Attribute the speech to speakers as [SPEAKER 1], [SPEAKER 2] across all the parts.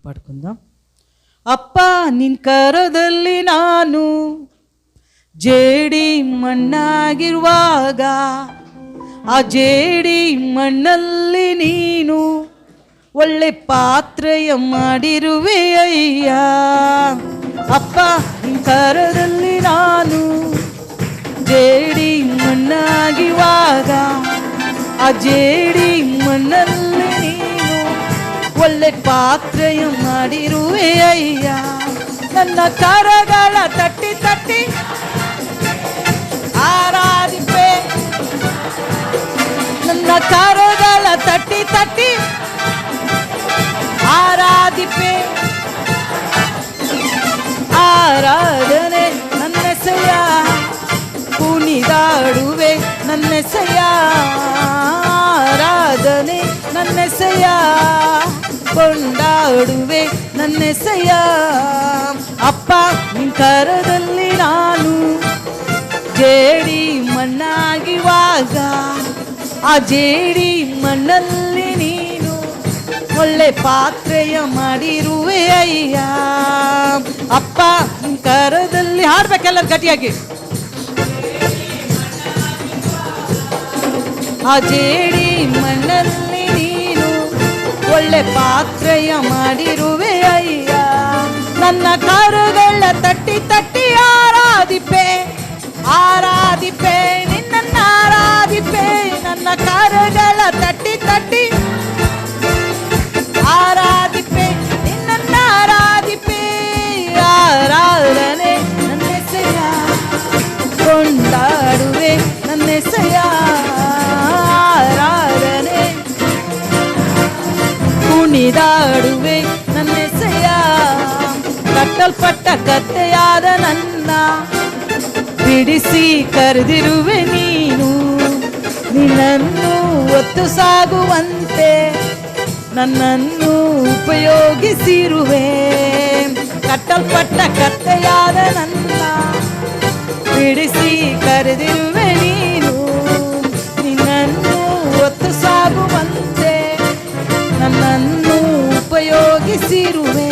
[SPEAKER 1] ಪಾಡ್ಕೊಂಡ. ಅಪ್ಪ ನಿನ್ ಕರದಲ್ಲಿ ನಾನು ಜೇಡಿ ಮಣ್ಣಾಗಿರುವಾಗ, ಆ ಜೇಡಿ ಮಣ್ಣಲ್ಲಿ ನೀನು ಒಳ್ಳೆ ಪಾತ್ರೆಯ ಮಾಡಿರುವೆ ಅಯ್ಯ. ಅಪ್ಪ ನಿನ್ ಕರದಲ್ಲಿ ನಾನು ಜೇಡಿ ಮಣ್ಣಾಗಿರುವಾಗ, ಆ ಜೇಡಿ ಮಣ್ಣಲ್ಲಿ ನೀನು ಒಳ್ಳೆ ಪಾತ್ರೆಯ ಮಾಡಿರುವೆ ಅಯ್ಯ. ನನ್ನ ಕರಗಳ ತಟ್ಟಿ ತಟ್ಟಿ ಆರಾಧಿಪೆ, ನನ್ನ ಕರಗಳ ತಟ್ಟಿ ತಟ್ಟಿ ಆರಾಧಿಪೆ. ಆರಾಧನೆ ನನ್ನೆಸೆಯ, ಕುಣಿದಾಡುವೆ ನನ್ನೆಸೆಯ. ಆರಾಧನೆ ನನ್ನೆಸೆಯ, ಕೊಂಡಾಡುವೆ ನನ್ನೆಸೆಯ. ಅಪ್ಪ ನಿನ್ ಕರದಲ್ಲಿ ನಾನು ಜೇಡಿ ಮಣ್ಣಾಗಿರುವಾಗ, ಆ ಜೇಡಿ ಮಣ್ಣಲ್ಲಿ ನೀನು ಒಳ್ಳೆ ಪಾತ್ರೆಯ ಮಾಡಿರುವೆ ಅಯ್ಯ. ಅಪ್ಪ ನಿನ್ ಕರದಲ್ಲಿ ಹಾಡ್ಬೇಕೆಲ್ಲ ಗಟ್ಟಿಯಾಗಿ. ಆ ಜೇಡಿ ಮಣ್ಣಲ್ಲಿ ನೀನು ಒಳ್ಳೆ ಪಾತ್ರೆಯ ಮಾಡಿರುವೆ ಅಯ್ಯ. ನನ್ನ ಕರಗಳ ತಟ್ಟಿ ತಟ್ಟಿ ಆರಾಧಿಪೆ, ಆರಾಧಿಪೆ ನಿನ್ನ ಆರಾಧಿಪೆ. ನನ್ನ ಕರಗಳ ತಟ್ಟಿ ತಟ್ಟಿ ಆರಾಧಿಪೆ, ನಿನ್ನ ಆರಾಧಿಪೆ. ಆರಾಧನೆ ನನ್ನೆಸೆಯ, ಕೊಂಡಾಡುವೆ ನನ್ನೆಸೆಯ. ಆರಾಧನೆ ಕುಣಿದಾಡುವೆ ನನ್ನೆಸೆಯ. ಕಟ್ಟಲ್ಪಟ್ಟ ಕತ್ತೆಯಾದ ನನ್ನ ಬಿಡಿಸಿ ಕರೆದಿರುವೆ ನೀನು. ನಿನ್ನನ್ನು ಒತ್ತು ಸಾಗುವಂತೆ ನನ್ನನ್ನು ಉಪಯೋಗಿಸಿರುವೆ. ಕಟ್ಟಲ್ಪಟ್ಟ ಕತ್ತೆಯಾದ ನನ್ನ ಬಿಡಿಸಿ ಕರೆದಿರುವೆ ನೀನು. ನಿನ್ನನ್ನು ಒತ್ತು ಸಾಗುವಂತೆ ನನ್ನನ್ನು ಉಪಯೋಗಿಸಿರುವೆ.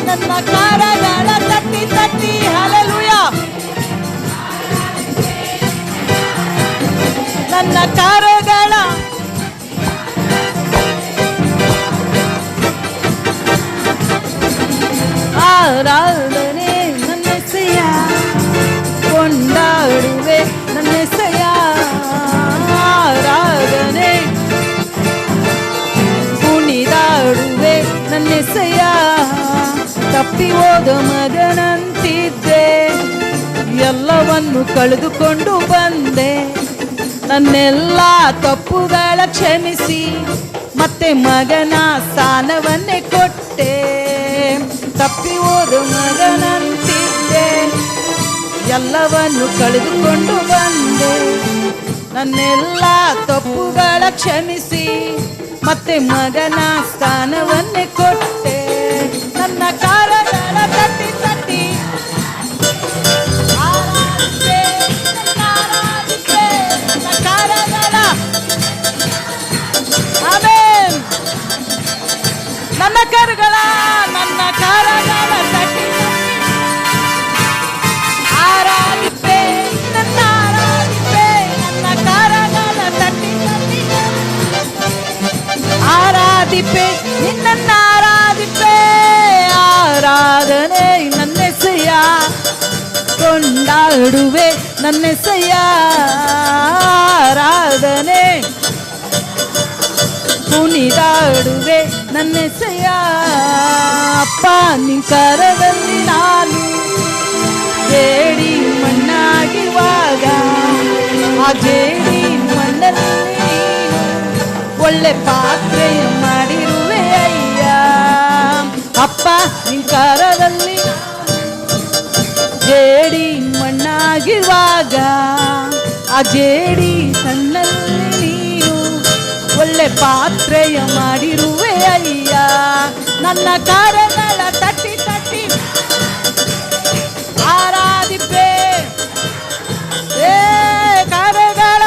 [SPEAKER 1] ನನ್ನ ಕರಗಳ ತಟ್ಟಿ ತಟ್ಟಿ ಹಲ್ಲೆಲೂಯ, ನನ್ನ ಕರಗಳ ಆರಾಧನೆ ನನ್ನೆಸೆಯ, ಕೊಂಡಾಡುವೆ ನನ್ನೆಸೆಯ. ಆರಾಧನೆ ಕುಣಿದಾಡುವೆ ನನ್ನೆಸೆಯ. ತಪ್ಪಿ ಹೋದ ಮಗನಂತಿದ್ದೆ, ಎಲ್ಲವನ್ನು ಕಳೆದುಕೊಂಡು ಬಂದೆ. ನನ್ನೆಲ್ಲ ತಪ್ಪುಗಳ ಕ್ಷಮಿಸಿ ಮತ್ತೆ ಮಗನ ಸ್ಥಾನವನ್ನೇ ಕೊಟ್ಟೆ. ತಪ್ಪಿ ಹೋದ ಮಗನಂತಿದ್ದೆ, ಎಲ್ಲವನ್ನು ಕಳೆದುಕೊಂಡು ಬಂದೆ. ನನ್ನೆಲ್ಲ ತಪ್ಪುಗಳ ಕ್ಷಮಿಸಿ ಮತ್ತೆ ಮಗನ ಸ್ಥಾನವನ್ನೇ ಕೊಟ್ಟೆ. ನನ್ನ ಕರಗಳ ತಟ್ಟಿ ತಟ್ಟಿ ಆರಾಧಿಪೆ, ಆರಾಧಿಪೆ ನನ್ನ ಕರಗಳ. ಆಮೆನ್. ನನ್ನ ಕರಗಳ ತಟ್ಟಿ ಆರಾಧಿಪೆ, ನನ್ನ ಆರಾಧಿಪೆ. ನನ್ನ ಕರಗಳ ತಟ್ಟಿ ತಟ್ಟಿ ಆರಾಧಿಪೆ, ನಿನ್ನ ಆರಾಧಿಪೆ. ಆರಾಧನೆ ನನ್ನೆಸೆಯ, ಕೊಂಡಾಡುವೆ ನನ್ನೆಸೆಯ. ಆರಾಧನೆ ಕುಣಿದಾಡುವೆ ನನ್ನೆಸೆಯ. ಅಪ್ಪ ನಿನ್ ಕರದಲ್ಲಿ ನಾನು ಜೇಡಿ ಮಣ್ಣಾಗಿರುವಾಗ, ಆ ಜೇಡಿ ಮಣ್ಣಲ್ಲಿ ನೀನು ಒಳ್ಳೆ ಪಾತ್ರೆಯ ಮಾಡಿರುವೆ ಅಯ್ಯ. ಅಪ್ಪ ನಿನ್ ಕರದಲ್ಲಿ ಜೇಡಿ ಮಣ್ಣಾಗಿರುವಾಗ, ಆ ಜೇಡಿ ಸಣ್ಣಲ್ಲಿ ನೀನು ಒಳ್ಳೆ ಪಾತ್ರೆಯ ಮಾಡಿರುವೆ ಅಯ್ಯ. ನನ್ನ ಕರಗಳ ತಟ್ಟಿ ತಟ್ಟಿ ಆರಾಧಿಪೆ, ಕರಗಳ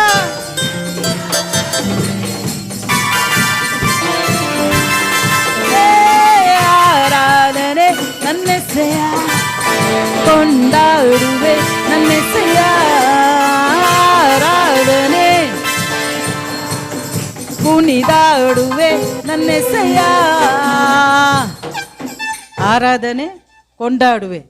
[SPEAKER 1] ನನ್ನೆಸೆಯ ಕೊಂಡಾಡುವೆ ನನ್ನೆಸೆಯ ಆರಾಧನೆ ಕುಣಿದಾಡುವೆ ನನ್ನೆಸೆಯ ಆರಾಧನೆ ಕೊಂಡಾಡುವೆ